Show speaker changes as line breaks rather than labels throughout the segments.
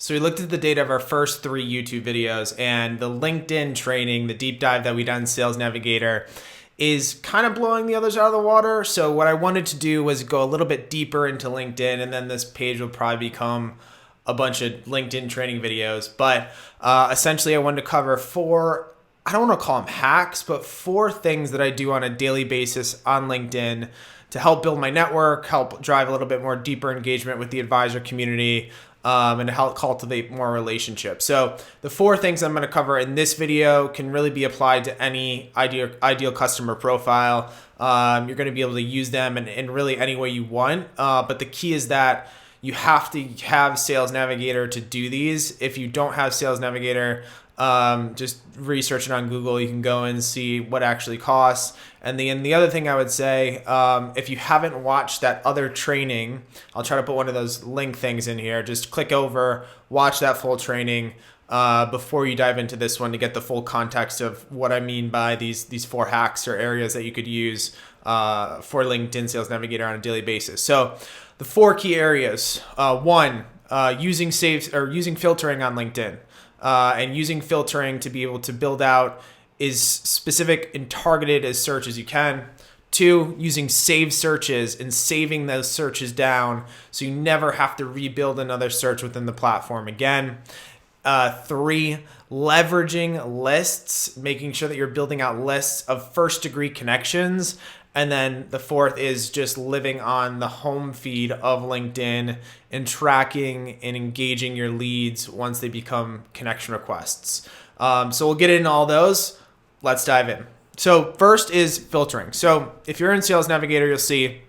So we looked at the data of our first 3 YouTube videos, and the LinkedIn training, the deep dive that we done in Sales Navigator, is kind of blowing the others out of the water. So what I wanted to do was go a little bit deeper into LinkedIn, and then this page will probably become a bunch of LinkedIn training videos. But essentially I wanted to cover 4, I don't want to call them hacks, but 4 things that I do on a daily basis on LinkedIn to help build my network, help drive a little bit more deeper engagement with the advisor community, and help cultivate more relationships. So the 4 things I'm going to cover in this video can really be applied to any ideal customer profile. You're going to be able to use them in really any way you want. But the key is that you have to have Sales Navigator to do these. If you don't have Sales Navigator, just research it on Google. You can go and see what actually costs. And the other thing I would say, if you haven't watched that other training, I'll try to put one of those link things in here. Just click over, watch that full training before you dive into this one to get the full context of what I mean by these 4 hacks or areas that you could use for LinkedIn Sales Navigator on a daily basis. So the 4 key areas: 1, using filtering on LinkedIn. And using filtering to be able to build out as specific and targeted as search as you can. 2, using saved searches and saving those searches down so you never have to rebuild another search within the platform again. 3, leveraging lists, making sure that you're building out lists of first degree connections. And then the 4th is just living on the home feed of LinkedIn and tracking and engaging your leads once they become connection requests. So we'll get into all those. Let's dive in. So first is filtering. So if you're in Sales Navigator, you'll see,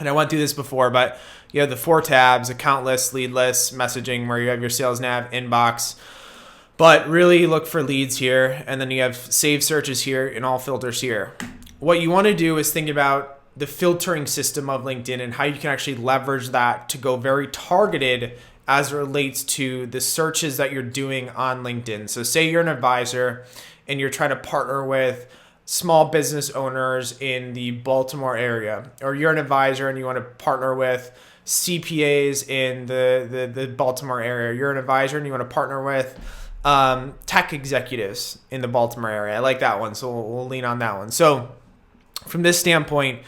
and I went through this before, but you have the 4 tabs: account lists, lead lists, messaging, where you have your Sales Nav inbox. But really look for leads here. And then you have saved searches here and all filters here. What you want to do is think about the filtering system of LinkedIn and how you can actually leverage that to go very targeted as it relates to the searches that you're doing on LinkedIn. So say you're an advisor and you're trying to partner with small business owners in the Baltimore area, or you're an advisor and you want to partner with CPAs in the Baltimore area. You're an advisor and you want to partner with tech executives in the Baltimore area. I like that one, so we'll lean on that one. So from this standpoint,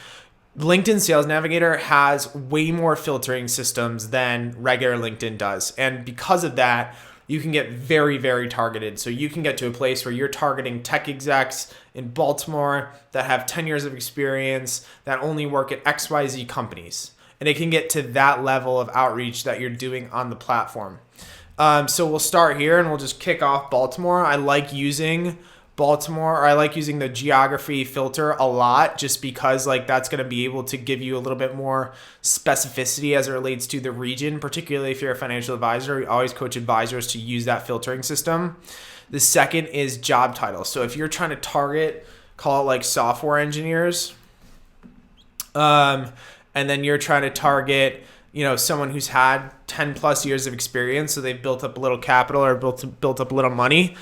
LinkedIn Sales Navigator has way more filtering systems than regular LinkedIn does. And because of that, you can get very, very targeted. So you can get to a place where you're targeting tech execs in Baltimore that have 10 years of experience that only work at XYZ companies. And it can get to that level of outreach that you're doing on the platform. So we'll start here and we'll just kick off Baltimore. I like using Baltimore, or I like using the geography filter a lot, just because that's going to be able to give you a little bit more specificity as it relates to the region, particularly if you're a financial advisor. We always coach advisors to use that filtering system. The second is job title. So if you're trying to target, call it software engineers, and then you're trying to target someone who's had 10 plus years of experience, so they've built up a little capital or built up a little money,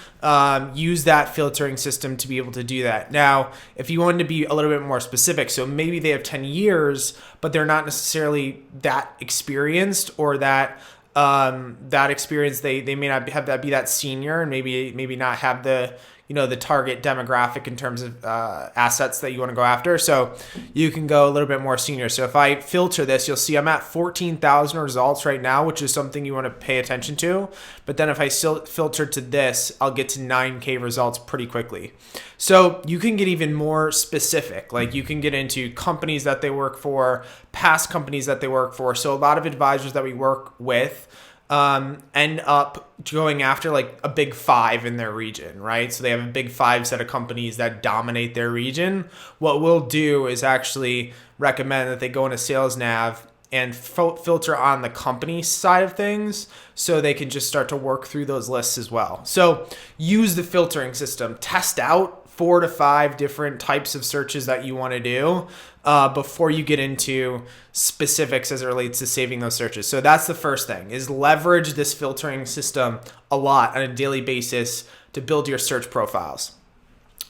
use that filtering system to be able to do that. Now, if you wanted to be a little bit more specific, so maybe they have 10 years, but they're not necessarily that experienced, or that experience, they may not have that be that senior, and maybe not have the the target demographic in terms of assets that you want to go after. So you can go a little bit more senior. So if I filter this, you'll see I'm at 14,000 results right now, which is something you want to pay attention to. But then if I filter to this, I'll get to 9K results pretty quickly. So you can get even more specific. You can get into companies that they work for, past companies that they work for. So a lot of advisors that we work with end up going after a big 5 in their region, right? So they have a big 5 set of companies that dominate their region. What we'll do is actually recommend that they go into Sales Nav and filter on the company side of things, so they can just start to work through those lists as well. So use the filtering system, test out 4 to 5 different types of searches that you want to do before you get into specifics as it relates to saving those searches. So that's the first thing, is leverage this filtering system a lot on a daily basis to build your search profiles.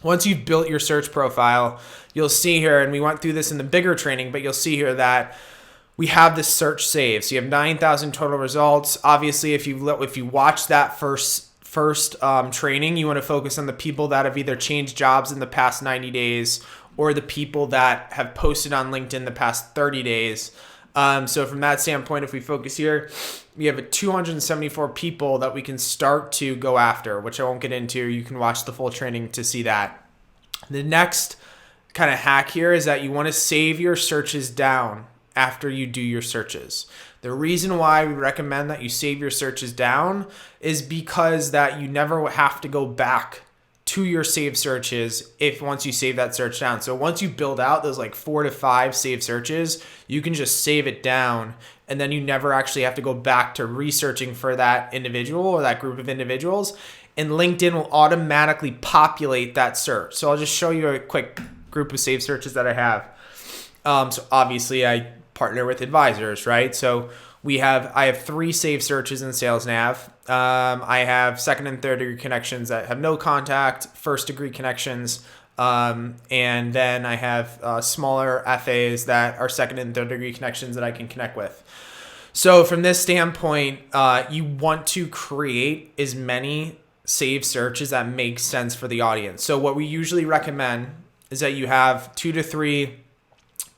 Once you've built your search profile, you'll see here, and we went through this in the bigger training, but you'll see here that we have this search saved. So you have 9,000 total results. Obviously, if you watch that first training, you want to focus on the people that have either changed jobs in the past 90 days or the people that have posted on LinkedIn the past 30 days. So from that standpoint, if we focus here, we have 274 people that we can start to go after, which I won't get into. You can watch the full training to see that. The next kind of hack here is that you want to save your searches down after you do your searches. The reason why we recommend that you save your searches down is because that you never have to go back to your saved searches if once you save that search down. So once you build out those like 4 to 5 saved searches, you can just save it down, and then you never actually have to go back to researching for that individual or that group of individuals, and LinkedIn will automatically populate that search. So I'll just show you a quick group of saved searches that I have. So obviously I partner with advisors, right? So I have 3 saved searches in Sales Nav. I have second and third degree connections that have no contact, first degree connections, and then I have smaller FAs that are second and third degree connections that I can connect with. So from this standpoint, you want to create as many saved searches that make sense for the audience. So what we usually recommend is that you have 2 to 3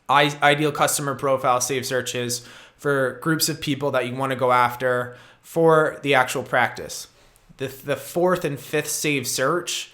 ideal customer profile saved searches for groups of people that you want to go after for the actual practice. The 4th and 5th saved search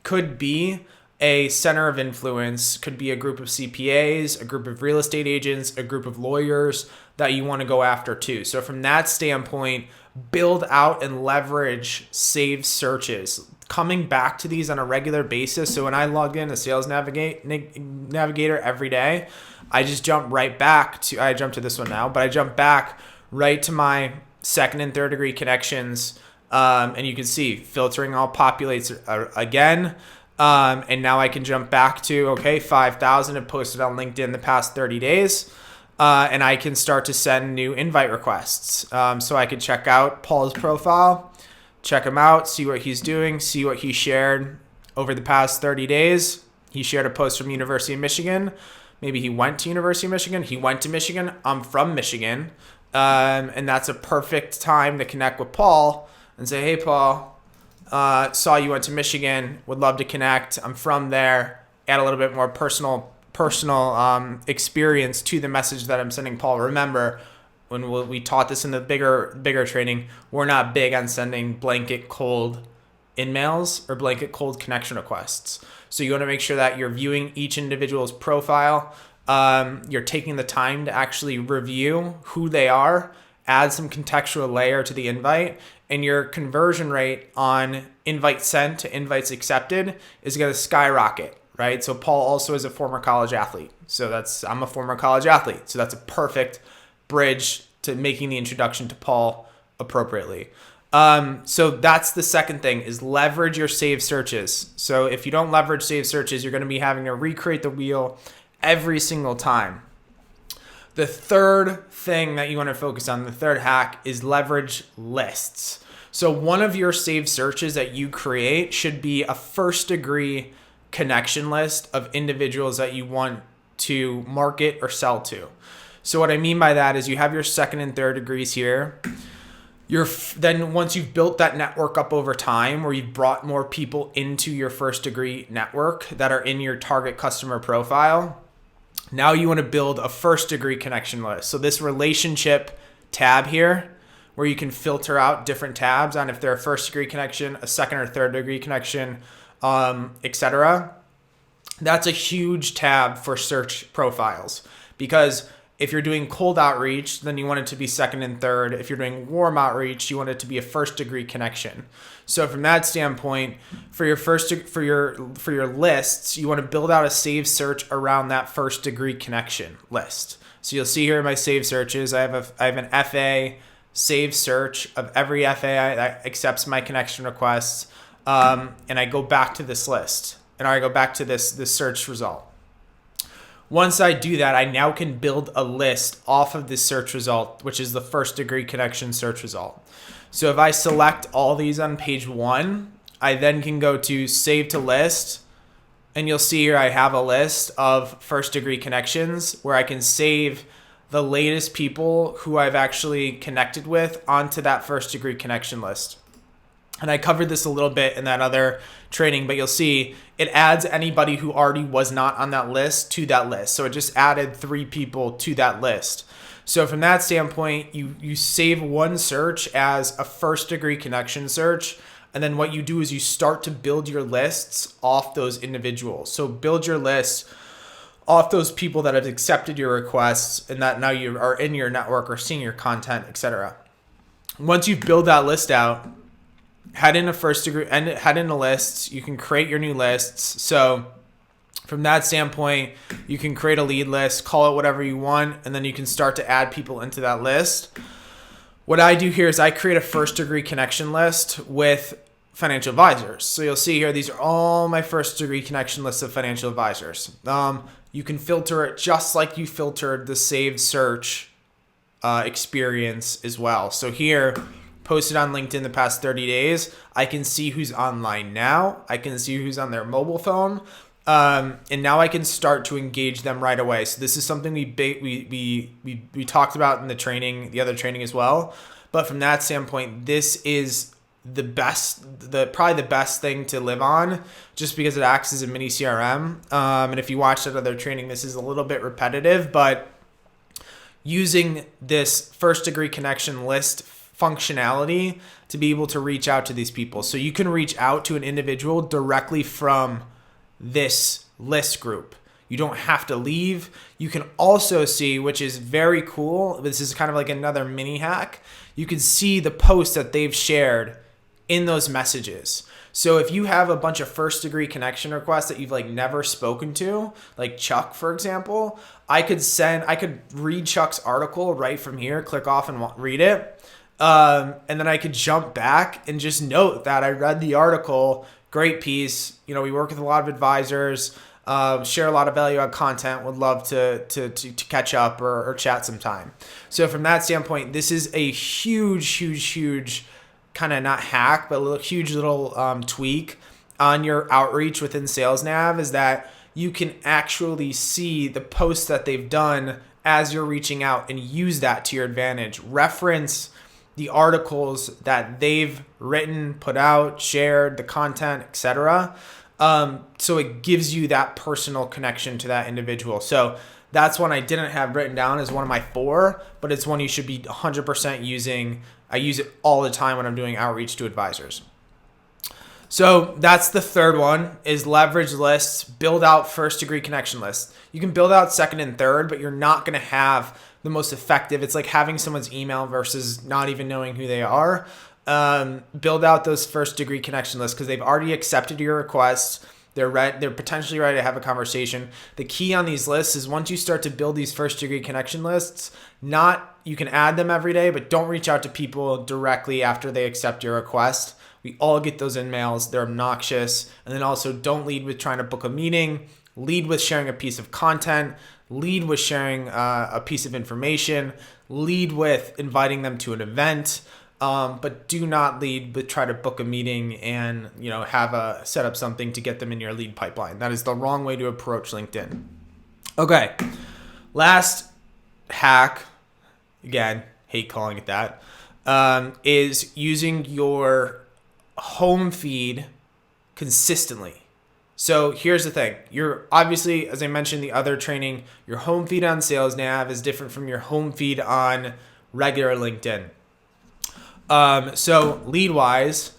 could be a center of influence, could be a group of CPAs, a group of real estate agents, a group of lawyers that you want to go after too. So from that standpoint, build out and leverage saved searches, coming back to these on a regular basis. So when I log in to Sales Navigator every day, I just jump right back to, I jump to this one now, but I jump back right to my second and third degree connections. And you can see filtering all populates again. And now I can jump back to, okay, 5,000 have posted on LinkedIn the past 30 days. And I can start to send new invite requests. So I could check out Paul's profile, check him out, see what he's doing, see what he shared over the past 30 days. He shared a post from University of Michigan. Maybe he went to University of Michigan. He went to Michigan. I'm from Michigan. And that's a perfect time to connect with Paul and say, hey, Paul, saw you went to Michigan. Would love to connect. I'm from there. Add a little bit more personal experience to the message that I'm sending Paul. Remember, when we taught this in the bigger training, we're not big on sending blanket cold in-mails or blanket cold connection requests. So you want to make sure that you're viewing each individual's profile. You're taking the time to actually review who they are, add some contextual layer to the invite, and your conversion rate on invite sent to invites accepted is going to skyrocket, right? So Paul also is a former college athlete. So I'm a former college athlete. So that's a perfect bridge to making the introduction to Paul appropriately. So that's the second thing, is leverage your saved searches. So if you don't leverage saved searches, you're going to be having to recreate the wheel every single time. The third thing that you want to focus on, the third hack, is leverage lists. So one of your saved searches that you create should be a first degree connection list of individuals that you want to market or sell to. So what I mean by that is you have your second and third degrees here. Then once you've built that network up over time, where you've brought more people into your first degree network that are in your target customer profile, now you want to build a first degree connection list. So this relationship tab here, where you can filter out different tabs on if they're a first degree connection, a second or third degree connection, etc. That's a huge tab for search profiles, because if you're doing cold outreach, then you want it to be second and third. If you're doing warm outreach, you want it to be a first degree connection. So from that standpoint, for your lists, you want to build out a saved search around that first degree connection list. So you'll see here in my saved searches, I have an FA saved search of every FA that accepts my connection requests, and I go back to this list, and I go back to this search result. Once I do that, I now can build a list off of this search result, which is the first degree connection search result. So if I select all these on page 1, I then can go to save to list, and you'll see here I have a list of first degree connections where I can save the latest people who I've actually connected with onto that first degree connection list. And I covered this a little bit in that other training, but you'll see it adds anybody who already was not on that list to that list. So it just added 3 people to that list. So from that standpoint, you save one search as a first degree connection search. And then what you do is you start to build your lists off those individuals. So build your lists off those people that have accepted your requests and that now you are in your network or seeing your content, etc. Once you build that list out, head into first degree and head into lists. You can create your new lists. So from that standpoint, you can create a lead list, call it whatever you want, and then you can start to add people into that list. What I do here is I create a first degree connection list with financial advisors. So you'll see here, these are all my first degree connection lists of financial advisors. You can filter it just like you filtered the saved search experience as well. So here, posted on LinkedIn the past 30 days, I can see who's online now. I can see who's on their mobile phone. And now I can start to engage them right away. So this is something we talked about in the training, the other training as well. But from that standpoint, this is probably the best thing to live on, just because it acts as a mini CRM. And if you watch that other training, this is a little bit repetitive, but using this first degree connection list functionality to be able to reach out to these people. So you can reach out to an individual directly from this list group. You don't have to leave. You can also see, which is very cool, this is kind of like another mini hack, you can see the posts that they've shared in those messages. So if you have a bunch of first degree connection requests that you've like never spoken to, like Chuck, for example, I could read Chuck's article right from here, click off and read it. And then I could jump back and just note that I read the article, great piece. You know, we work with a lot of advisors, share a lot of value add content, would love to catch up or chat sometime. So from that standpoint, this is a huge kind of not hack, but a huge little tweak on your outreach within SalesNav, is that you can actually see the posts that they've done as you're reaching out and use that to your advantage. Reference the articles that they've written, put out, shared, the content, etc. So it gives you that personal connection to that individual. So that's one I didn't have written down as one of my 4, but it's one you should be 100% using. I use it all the time when I'm doing outreach to advisors. So that's the third one, is leverage lists, build out first degree connection lists. You can build out second and third, but you're not going to have the most effective. It's like having someone's email versus not even knowing who they are. Build out those first degree connection lists because they've already accepted your requests. They're potentially ready to have a conversation. The key on these lists is once you start to build these first degree connection lists, you can add them every day, but don't reach out to people directly after they accept your request. We all get those emails. They're obnoxious. And then also don't lead with trying to book a meeting. Lead with sharing a piece of content. Lead with sharing a piece of information. Lead with inviting them to an event. But do not lead with try to book a meeting and set up something to get them in your lead pipeline. That is the wrong way to approach LinkedIn. Okay, last hack, again, hate calling it that, is using your home feed consistently. So here's the thing. You're obviously, as I mentioned in the other training, your home feed on SalesNav is different from your home feed on regular LinkedIn. So lead wise,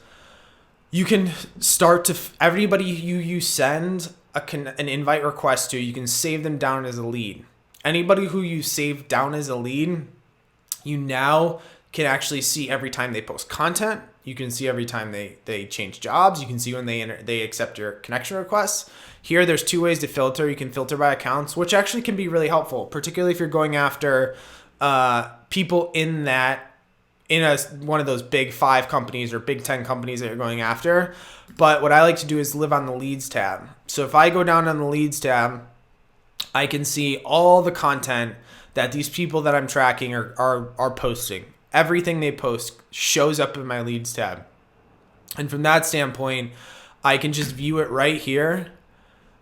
you can start to everybody you send an invite request to, you can save them down as a lead. Anybody who you save down as a lead, you now can actually see every time they post content. You can see every time they change jobs. You can see when they accept your connection requests. Here, there's 2 ways to filter. You can filter by accounts, which actually can be really helpful, particularly if you're going after people in one of those big 5 companies or big 10 companies that you're going after. But what I like to do is live on the leads tab. So if I go down on the leads tab, I can see all the content that these people that I'm tracking are posting. Everything they post shows up in my leads tab. And from that standpoint, I can just view it right here,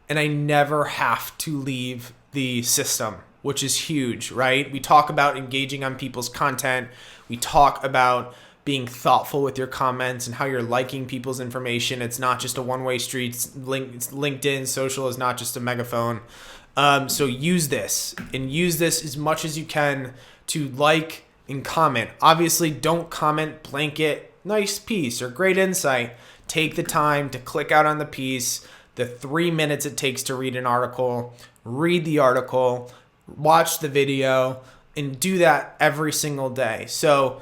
and I never have to leave the system. which is huge, right? We talk about engaging on people's content. We talk about being thoughtful with your comments and how you're liking people's information. It's not just a one-way street. LinkedIn social is not just a megaphone. So use this as much as you can to like and comment. Obviously, don't comment blanket, nice piece or great insight. Take the time to click out on the piece, the 3 minutes it takes to read an article, read the article, watch the video, and do that every single day. So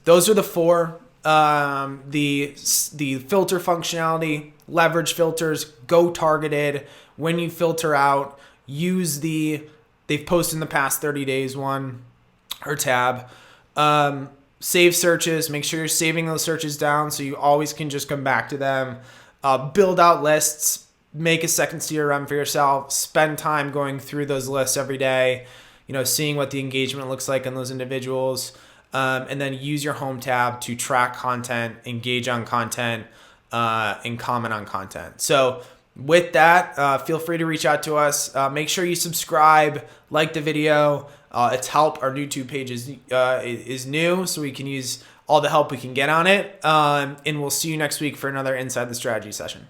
those are the four. The filter functionality, leverage filters, go targeted. When you filter out, use they've posted in the past 30 days one or tab. Save searches. Make sure you're saving those searches down so you always can just come back to them. Build out lists. Make a second CRM for yourself. Spend time going through those lists every day, seeing what the engagement looks like in those individuals. And then use your home tab to track content, engage on content, and comment on content. So with that, feel free to reach out to us. Make sure you subscribe, like the video. It's help. Our YouTube page is new, so we can use all the help we can get on it. And we'll see you next week for another Inside the Strategy session.